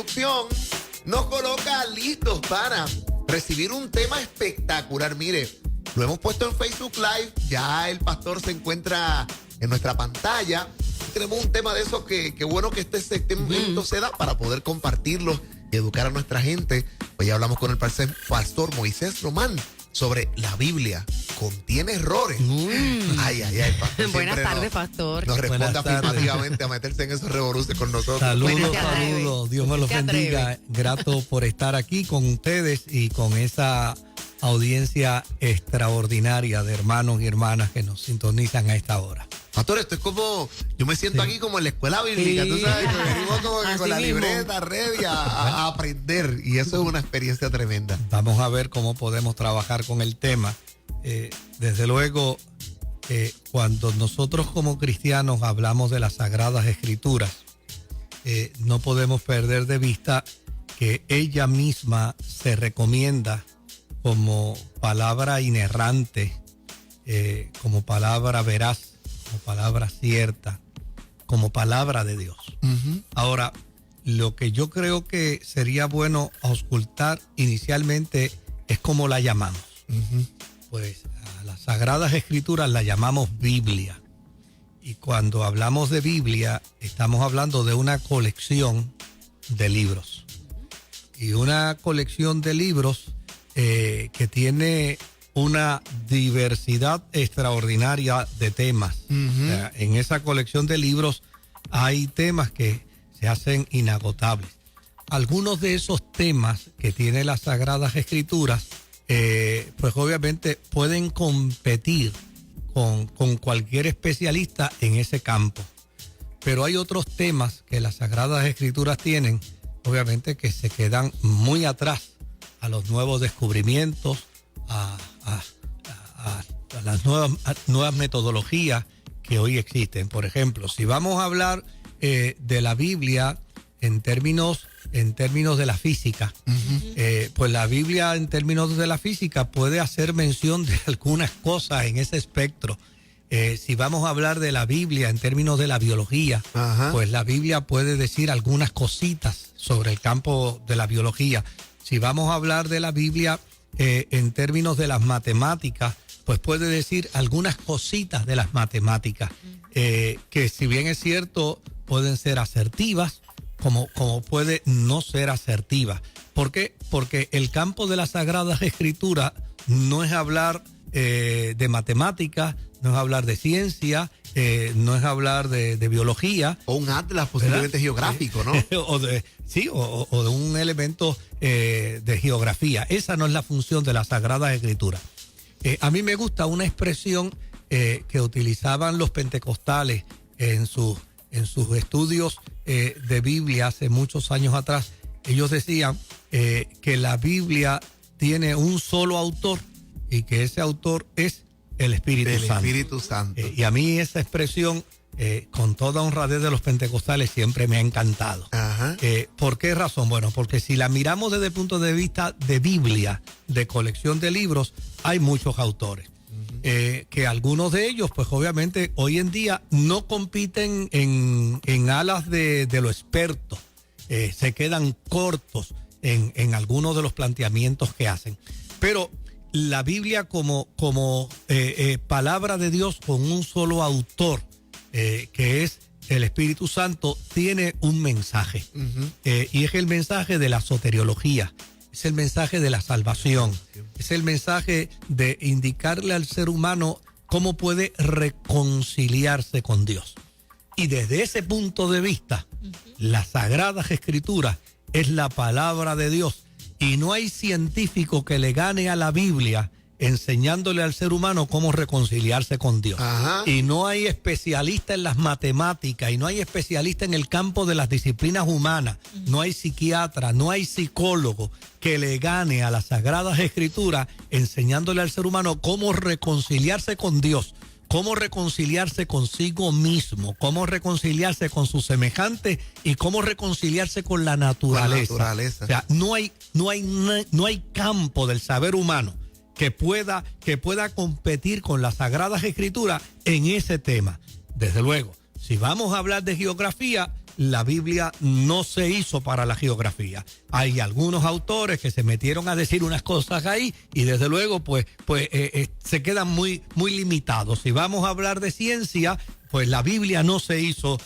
producción nos coloca listos para recibir un tema espectacular. Mire, lo hemos puesto en Facebook Live, ya el pastor se encuentra en nuestra pantalla. Tenemos un tema de esos que bueno que este segmento se da para poder compartirlo y educar a nuestra gente. Hoy hablamos con el pastor Moisés Román sobre la Biblia. ¿Contiene errores? Ay, pastor. Buenas tardes, pastor. Nos responde afirmativamente a meterse en esos revoluciones con nosotros. Saludos. Dios me los bendiga. Grato por estar aquí con ustedes y con esa audiencia extraordinaria de hermanos y hermanas que nos sintonizan a esta hora. Pastor, esto es como, yo me siento aquí como en la escuela bíblica, tú sabes, que venimos como que con la libreta ready a aprender, y eso es una experiencia tremenda. Vamos a ver cómo podemos trabajar con el tema. Desde luego, cuando nosotros como cristianos hablamos de las Sagradas Escrituras, no podemos perder de vista que ella misma se recomienda como palabra inerrante, como palabra veraz, como palabra cierta, como palabra de Dios. Ahora, lo que yo creo que sería bueno auscultar inicialmente es cómo la llamamos. Pues a las Sagradas Escrituras la llamamos Biblia. Y cuando hablamos de Biblia, estamos hablando de una colección de libros. Y una colección de libros que tiene una diversidad extraordinaria de temas. O sea, en esa colección de libros hay temas que se hacen inagotables. Algunos de esos temas que tiene las Sagradas Escrituras, pues obviamente pueden competir con cualquier especialista en ese campo. Pero hay otros temas que las Sagradas Escrituras tienen, obviamente que se quedan muy atrás a los nuevos descubrimientos, a las nuevas metodologías que hoy existen. Por ejemplo, si vamos a hablar de la Biblia en términos de la física, pues la Biblia en términos de la física puede hacer mención de algunas cosas en ese espectro. Si vamos a hablar de la Biblia en términos de la biología, pues la Biblia puede decir algunas cositas sobre el campo de la biología. Si vamos a hablar de la Biblia en términos de las matemáticas, pues puede decir algunas cositas de las matemáticas, que si bien es cierto, pueden ser asertivas, como puede no ser asertiva. ¿Por qué? Porque el campo de las Sagradas Escrituras no es hablar de matemáticas, no es hablar de ciencia, no es hablar de biología. O un atlas posiblemente geográfico, ¿no? o de un elemento de geografía. Esa no es la función de las Sagradas Escrituras. A mí me gusta una expresión que utilizaban los pentecostales en sus estudios de Biblia hace muchos años atrás. Ellos decían que la Biblia tiene un solo autor y que ese autor es el Espíritu Santo. Y a mí esa expresión, con toda honradez de los pentecostales, siempre me ha encantado. ¿Por qué razón? Bueno, porque si la miramos desde el punto de vista de Biblia, de colección de libros, hay muchos autores. Que algunos de ellos, pues obviamente hoy en día no compiten en alas de lo experto, se quedan cortos en algunos de los planteamientos que hacen. Pero la Biblia como palabra de Dios con un solo autor, que es el Espíritu Santo, tiene un mensaje, y es el mensaje de la soteriología. Es el mensaje de la salvación. Es el mensaje de indicarle al ser humano cómo puede reconciliarse con Dios. Y desde ese punto de vista, las Sagradas Escrituras es la palabra de Dios. Y no hay científico que le gane a la Biblia enseñándole al ser humano cómo reconciliarse con Dios. Y no hay especialista en las matemáticas, y no hay especialista en el campo de las disciplinas humanas, no hay psiquiatra, no hay psicólogo que le gane a las Sagradas Escrituras enseñándole al ser humano cómo reconciliarse con Dios, cómo reconciliarse consigo mismo, cómo reconciliarse con sus semejantes y cómo reconciliarse con la naturaleza. O sea, no hay campo del saber humano que pueda competir con las Sagradas Escrituras en ese tema. Desde luego, si vamos a hablar de geografía, la Biblia no se hizo para la geografía. Hay algunos autores que se metieron a decir unas cosas ahí y desde luego se quedan muy limitados. Si vamos a hablar de ciencia, pues la Biblia no se hizo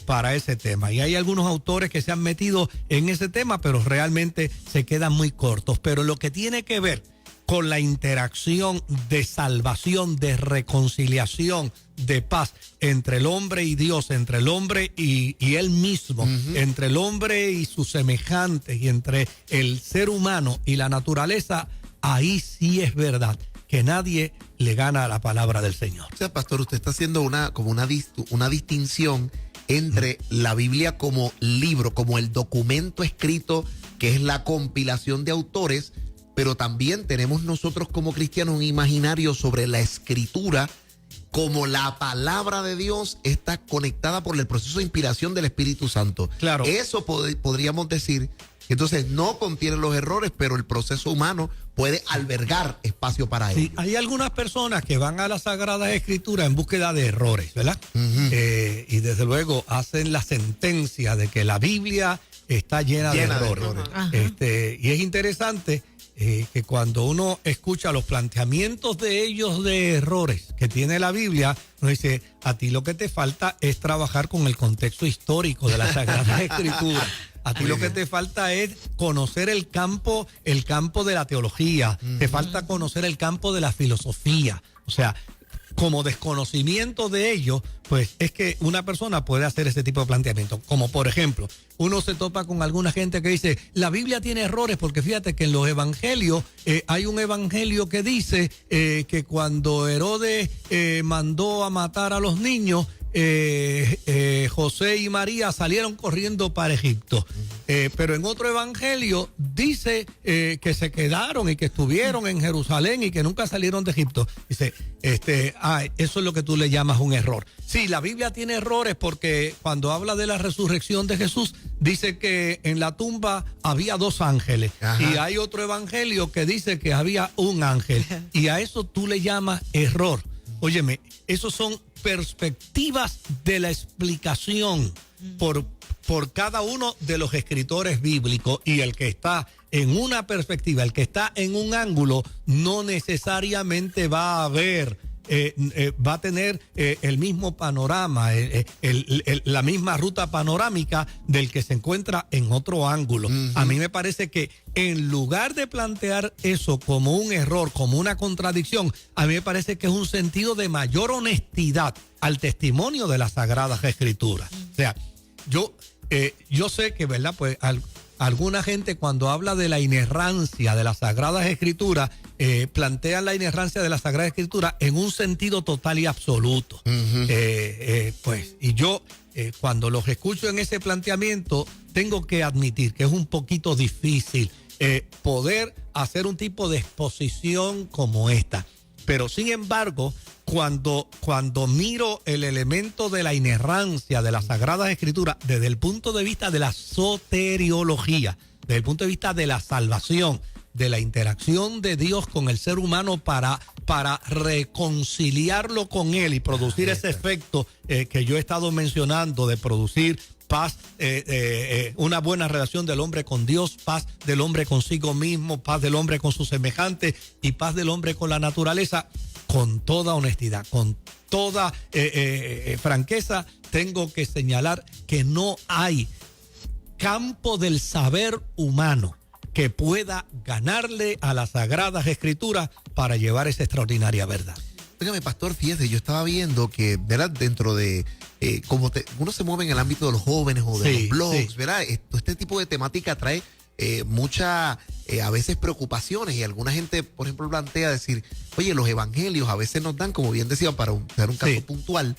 para ese tema. Y hay algunos autores que se han metido en ese tema, pero realmente se quedan muy cortos. Pero lo que tiene que ver con la interacción de salvación, de reconciliación, de paz entre el hombre y Dios, entre el hombre y él mismo, entre el hombre y sus semejantes y entre el ser humano y la naturaleza, ahí sí es verdad que nadie le gana a la palabra del Señor. O sea, pastor, usted está haciendo una distinción entre la Biblia como libro, como el documento escrito, que es la compilación de autores, pero también tenemos nosotros como cristianos un imaginario sobre la escritura, como la palabra de Dios está conectada por el proceso de inspiración del Espíritu Santo. Claro. Eso podríamos decir que entonces no contiene los errores, pero el proceso humano puede albergar espacio para ello. Sí, hay algunas personas que van a la Sagrada Escritura en búsqueda de errores, ¿verdad? Y desde luego hacen la sentencia de que la Biblia está llena de errores. Y es interesante que cuando uno escucha los planteamientos de ellos de errores que tiene la Biblia, uno dice, a ti lo que te falta es trabajar con el contexto histórico de la Sagrada Escritura. A ti lo que te falta es conocer el campo de la teología. Te falta conocer el campo de la filosofía. O sea, como desconocimiento de ello, pues es que una persona puede hacer ese tipo de planteamiento. Como por ejemplo, uno se topa con alguna gente que dice, la Biblia tiene errores, porque fíjate que en los evangelios hay un evangelio que dice que cuando Herodes mandó a matar a los niños, José y María salieron corriendo para Egipto. Pero en otro evangelio dice que se quedaron y que estuvieron en Jerusalén y que nunca salieron de Egipto. Dice, eso es lo que tú le llamas un error. Sí, la Biblia tiene errores porque cuando habla de la resurrección de Jesús, dice que en la tumba había 2 ángeles. Ajá. Y hay otro evangelio que dice que había un ángel. Y a eso tú le llamas error. Óyeme, esos son perspectivas de la explicación por cada uno de los escritores bíblicos, y el que está en una perspectiva, el que está en un ángulo, no necesariamente va a ver, va a tener el mismo panorama, la misma ruta panorámica del que se encuentra en otro ángulo. A mí me parece que en lugar de plantear eso como un error, como una contradicción, a mí me parece que es un sentido de mayor honestidad al testimonio de las Sagradas Escrituras. O sea, yo sé que, ¿verdad? Pues alguna gente cuando habla de la inerrancia de las Sagradas Escrituras, plantean la inerrancia de las Sagradas Escrituras en un sentido total y absoluto. Y yo, cuando los escucho en ese planteamiento, tengo que admitir que es un poquito difícil poder hacer un tipo de exposición como esta. Pero sin embargo, cuando miro el elemento de la inerrancia de las Sagradas Escrituras desde el punto de vista de la soteriología, desde el punto de vista de la salvación, de la interacción de Dios con el ser humano para reconciliarlo con Él y producir ese efecto que yo he estado mencionando, de producir paz, una buena relación del hombre con Dios, paz del hombre consigo mismo, paz del hombre con sus semejantes y paz del hombre con la naturaleza. Con toda honestidad, con toda franqueza, tengo que señalar que no hay campo del saber humano que pueda ganarle a las Sagradas Escrituras para llevar esa extraordinaria verdad. Óigame, pastor, fíjese, yo estaba viendo que, ¿verdad? Dentro de uno se mueve en el ámbito de los jóvenes o de los blogs, ¿verdad? Este tipo de temática trae muchas, a veces preocupaciones, y alguna gente, por ejemplo, plantea decir, oye, los evangelios a veces nos dan, como bien decían, para dar un caso puntual,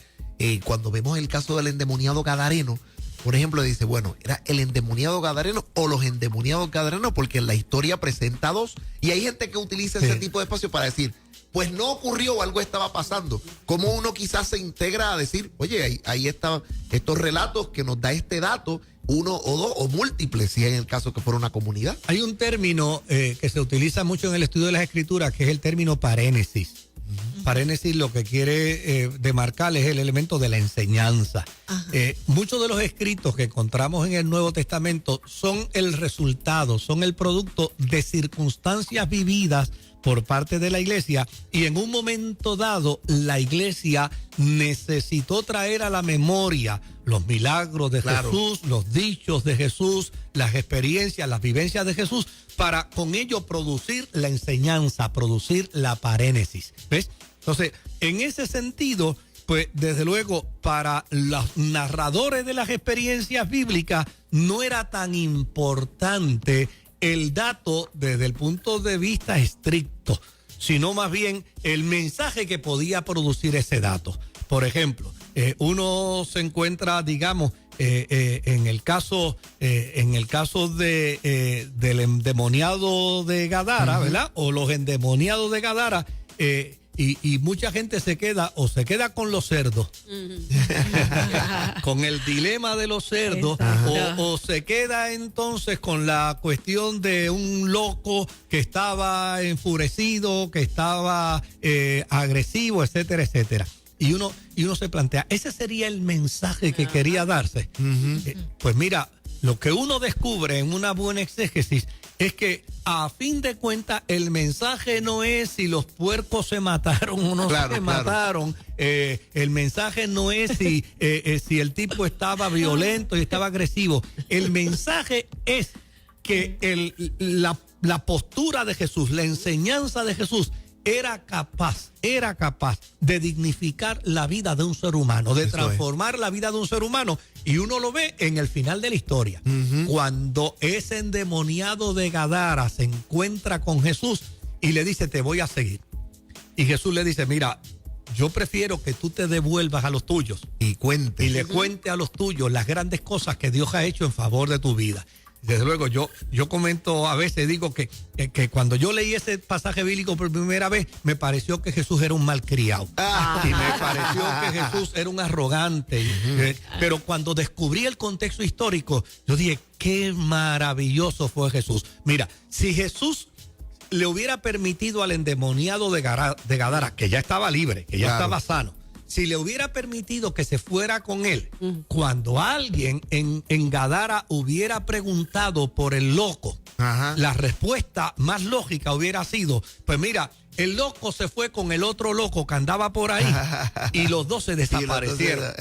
cuando vemos el caso del endemoniado gadareno, por ejemplo, dice, bueno, ¿era el endemoniado gadareno o los endemoniados gadarenos? Porque en la historia presenta 2, y hay gente que utiliza ese tipo de espacio para decir, pues no ocurrió o algo estaba pasando. Como uno quizás se integra a decir, oye, ahí están estos relatos que nos da este dato, 1 o 2 o múltiples, si en el caso que fuera una comunidad. Hay un término que se utiliza mucho en el estudio de las Escrituras, que es el término parénesis. paréntesis lo que quiere demarcar es el elemento de la enseñanza. Muchos de los escritos que encontramos en el Nuevo Testamento son el resultado, son el producto de circunstancias vividas por parte de la iglesia, y en un momento dado la iglesia necesitó traer a la memoria los milagros de Jesús, los dichos de Jesús, las experiencias, las vivencias de Jesús, para con ello producir la enseñanza, producir la parénesis. ¿Ves? Entonces, en ese sentido, pues desde luego para los narradores de las experiencias bíblicas no era tan importante el dato desde el punto de vista estricto, sino más bien el mensaje que podía producir ese dato. Por ejemplo, uno se encuentra, digamos, en el caso del endemoniado de Gadara, ¿verdad? O los endemoniados de Gadara, y mucha gente se queda con los cerdos, con el dilema de los cerdos, o se queda entonces con la cuestión de un loco que estaba enfurecido, que estaba agresivo, etcétera, etcétera. Y uno se plantea, ¿ese sería el mensaje que quería darse? Pues mira, lo que uno descubre en una buena exégesis es que a fin de cuentas el mensaje no es si los puercos se mataron o no se mataron. El mensaje no es si el tipo estaba violento y estaba agresivo. El mensaje es que la postura de Jesús, la enseñanza de Jesús era capaz de dignificar la vida de un ser humano, de transformar la vida de un ser humano. Y uno lo ve en el final de la historia. Cuando ese endemoniado de Gadara se encuentra con Jesús y le dice, te voy a seguir. Y Jesús le dice, mira, yo prefiero que tú te devuelvas a los tuyos. Y le cuente a los tuyos las grandes cosas que Dios ha hecho en favor de tu vida. Desde luego, yo comento a veces, digo que cuando yo leí ese pasaje bíblico por primera vez, me pareció que Jesús era un malcriado. Y me pareció que Jesús era un arrogante. Pero cuando descubrí el contexto histórico, yo dije, qué maravilloso fue Jesús. Mira, si Jesús le hubiera permitido al endemoniado de Gadara, que ya estaba libre, que ya estaba sano, si le hubiera permitido que se fuera con él, cuando alguien en Gadara hubiera preguntado por el loco, la respuesta más lógica hubiera sido, pues mira, el loco se fue con el otro loco que andaba por ahí y los dos se desaparecieron.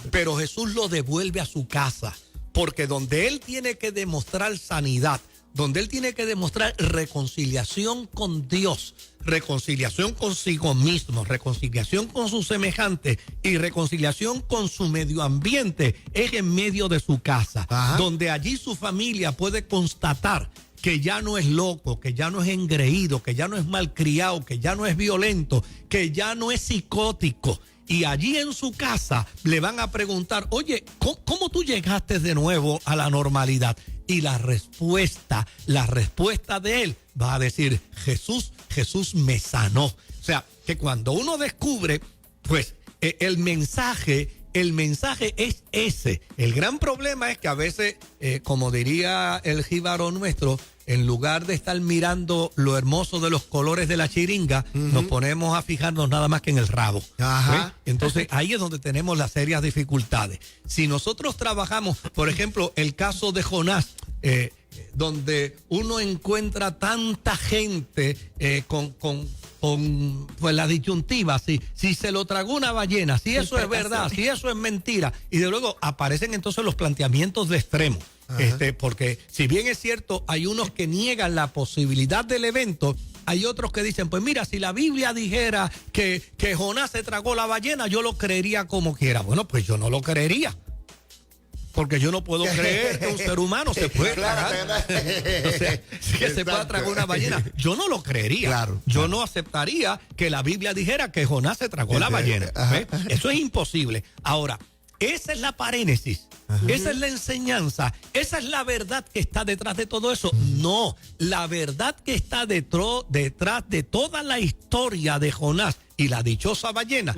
Pero Jesús lo devuelve a su casa, porque donde él tiene que demostrar sanidad, donde él tiene que demostrar reconciliación con Dios, reconciliación consigo mismo, reconciliación con sus semejantes y reconciliación con su medio ambiente, es en medio de su casa, donde allí su familia puede constatar que ya no es loco, que ya no es engreído, que ya no es malcriado, que ya no es violento, que ya no es psicótico. Y allí en su casa le van a preguntar, oye, ¿cómo tú llegaste de nuevo a la normalidad? Y la respuesta de él va a decir, Jesús me sanó. O sea, que cuando uno descubre, pues el mensaje es ese. El gran problema es que a veces, como diría el jíbaro nuestro, en lugar de estar mirando lo hermoso de los colores de la chiringa, nos ponemos a fijarnos nada más que en el rabo. Entonces ahí es donde tenemos las serias dificultades. Si nosotros trabajamos, por ejemplo, el caso de Jonás, donde uno encuentra tanta gente con pues la disyuntiva, si se lo tragó una ballena, si eso es verdad, si eso es mentira, y de luego aparecen entonces los planteamientos de extremo. Porque si bien es cierto, hay unos que niegan la posibilidad del evento, hay otros que dicen, pues mira, si la Biblia dijera que Jonás se tragó la ballena, yo lo creería como quiera. Bueno, pues yo no lo creería, porque yo no puedo creer que un ser humano se puede tragar. O sea, que se pueda tragar una ballena. Yo no lo creería. Yo no aceptaría que la Biblia dijera que Jonás se tragó la ballena. Eso es imposible. Ahora, esa es la parénesis. Esa es la enseñanza. Esa es la verdad que está detrás de todo eso. No, la verdad que está detrás de toda la historia de Jonás y la dichosa ballena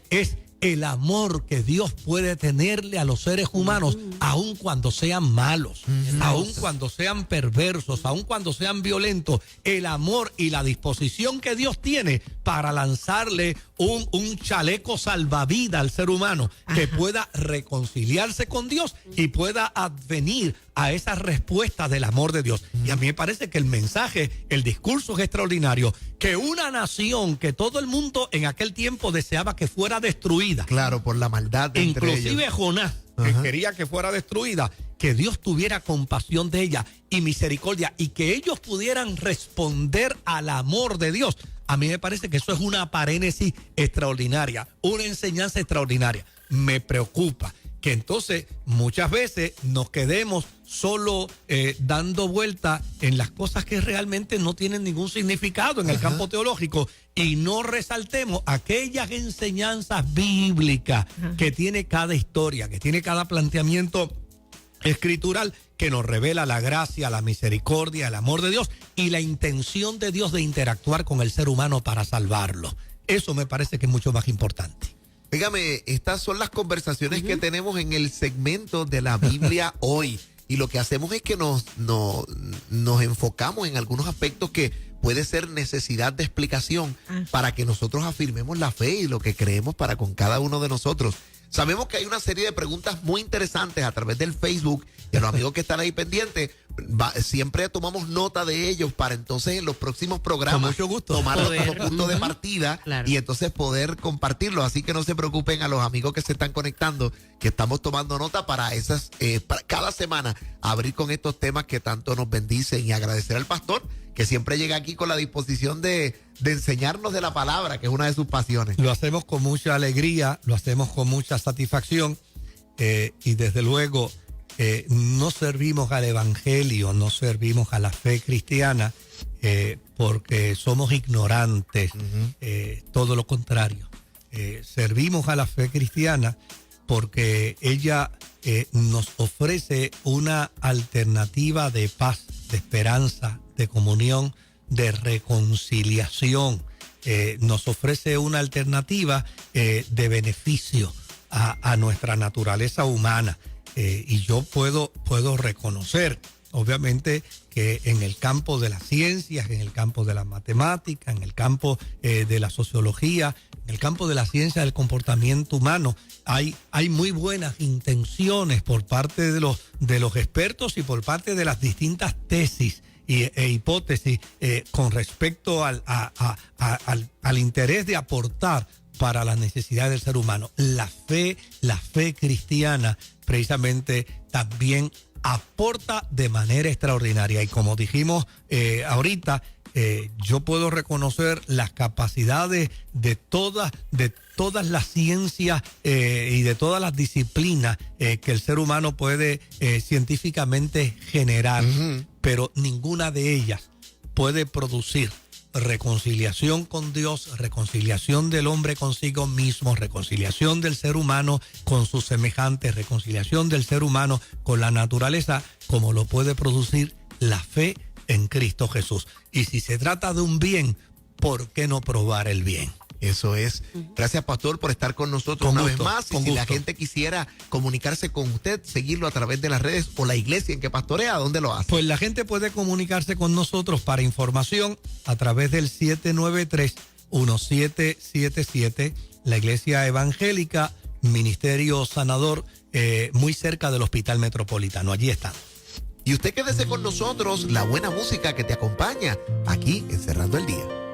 es el amor que Dios puede tenerle a los seres humanos, aun cuando sean malos, aun cuando sean perversos, aun cuando sean violentos. El amor y la disposición que Dios tiene para lanzarle un chaleco salvavidas al ser humano que pueda reconciliarse con Dios y pueda advenir a esa respuesta del amor de Dios. Y a mí me parece que el mensaje, el discurso es extraordinario, que una nación que todo el mundo en aquel tiempo deseaba que fuera destruida. Claro, por la maldad de entre Inclusive ellos. Jonás, que quería que fuera destruida, que Dios tuviera compasión de ella y misericordia y que ellos pudieran responder al amor de Dios. A mí me parece que eso es una parénesis extraordinaria, una enseñanza extraordinaria. Me preocupa que entonces muchas veces nos quedemos solo dando vuelta en las cosas que realmente no tienen ningún significado en el campo teológico y no resaltemos aquellas enseñanzas bíblicas que tiene cada historia, que tiene cada planteamiento escritural que nos revela la gracia, la misericordia, el amor de Dios y la intención de Dios de interactuar con el ser humano para salvarlo. Eso me parece que es mucho más importante. Dígame, estas son las conversaciones que tenemos en el segmento de la Biblia hoy. Y lo que hacemos es que nos enfocamos en algunos aspectos que puede ser necesidad de explicación para que nosotros afirmemos la fe y lo que creemos para con cada uno de nosotros. Sabemos que hay una serie de preguntas muy interesantes a través del Facebook y a los amigos que están ahí pendientes, siempre tomamos nota de ellos para entonces en los próximos programas con mucho gusto tomarlos como punto de partida y entonces poder compartirlo. Así que no se preocupen a los amigos que se están conectando, que estamos tomando nota para esas, para cada semana abrir con estos temas que tanto nos bendicen y agradecer al pastor que siempre llega aquí con la disposición de enseñarnos de la palabra, que es una de sus pasiones. Lo hacemos con mucha alegría, lo hacemos con mucha satisfacción y desde luego no servimos al evangelio, no servimos a la fe cristiana porque somos ignorantes, todo lo contrario. Servimos a la fe cristiana porque ella nos ofrece una alternativa de paz, de esperanza, de comunión, de reconciliación. Nos ofrece una alternativa de beneficio a nuestra naturaleza humana. Y yo puedo reconocer, obviamente, que en el campo de las ciencias, en el campo de la matemática, en el campo de la sociología, en el campo de la ciencia del comportamiento humano, hay muy buenas intenciones por parte de los expertos y por parte de las distintas tesis e hipótesis con respecto al interés de aportar para las necesidades del ser humano. La fe cristiana precisamente también aporta de manera extraordinaria y como dijimos ahorita, yo puedo reconocer las capacidades de todas las ciencias y de todas las disciplinas que el ser humano puede científicamente generar, pero ninguna de ellas puede producir reconciliación con Dios, reconciliación del hombre consigo mismo, reconciliación del ser humano con sus semejantes, reconciliación del ser humano con la naturaleza, como lo puede producir la fe en Cristo Jesús. Y si se trata de un bien, ¿por qué no probar el bien? Eso es. Gracias, pastor, por estar con nosotros una vez más. Y si la gente quisiera comunicarse con usted, seguirlo a través de las redes o la iglesia en que pastorea, ¿dónde lo hace? Pues la gente puede comunicarse con nosotros para información a través del 793-1777, la Iglesia Evangélica, Ministerio Sanador, muy cerca del Hospital Metropolitano. Allí está. Y usted quédese con nosotros, la buena música que te acompaña aquí en Cerrando el Día.